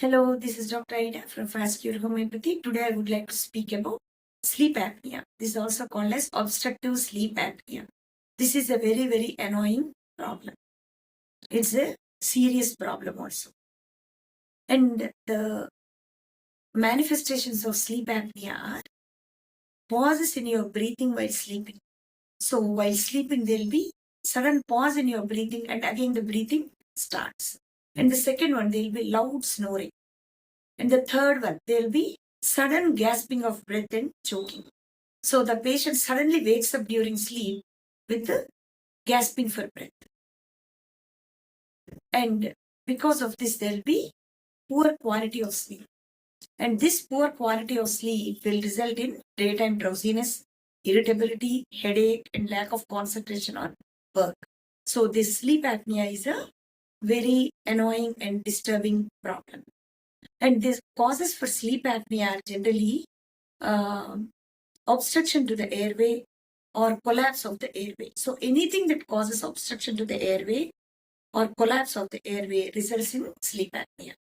Hello, this is Dr. Ida from Fast Cure Homeopathy. Today I would like to speak about sleep apnea. This is also called as obstructive sleep apnea. This is a very, very annoying problem. It's a serious problem also. And the manifestations of sleep apnea are pauses in your breathing while sleeping. So while sleeping, there will be sudden pause in your breathing and again the breathing starts. And the second one, there will be loud snoring. And the third one, there will be sudden gasping of breath and choking. So the patient suddenly wakes up during sleep with the gasping for breath. And because of this, there will be poor quality of sleep. And this poor quality of sleep will result in daytime drowsiness, irritability, headache, and lack of concentration on work. So this sleep apnea is a very annoying and disturbing problem. And these causes for sleep apnea are generally obstruction to the airway or collapse of the airway. So anything that causes obstruction to the airway or collapse of the airway results in sleep apnea.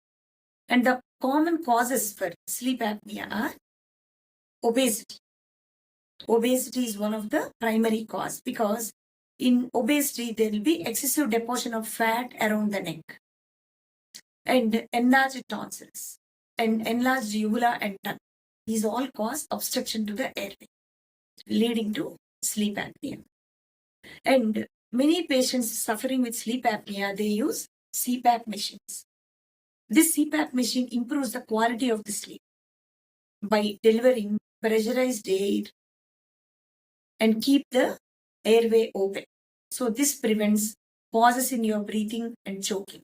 And the common causes for sleep apnea are obesity. Obesity is one of the primary cause because in obesity there will be excessive deposition of fat around the neck and enlarged tonsils and enlarged uvula and tongue. These all cause obstruction to the airway, leading to sleep apnea. And many patients suffering with sleep apnea, they use CPAP machines. This CPAP machine improves the quality of the sleep by delivering pressurized air and keep the airway open. So this prevents pauses in your breathing and choking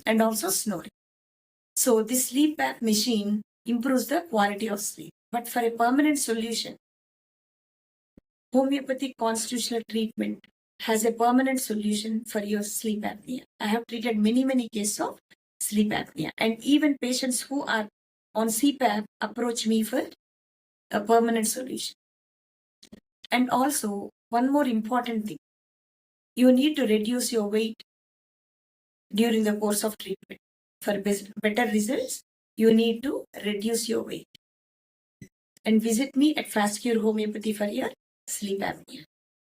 and also snoring. So this CPAP machine improves the quality of sleep. But for a permanent solution, homeopathic constitutional treatment has a permanent solution for your sleep apnea. I have treated many cases of sleep apnea, and even patients who are on CPAP approach me for a permanent solution. And also, one more important thing, you need to reduce your weight during the course of treatment. For better results, you need to reduce your weight. And visit me at Fast Cure Homeopathy for your sleep apnea.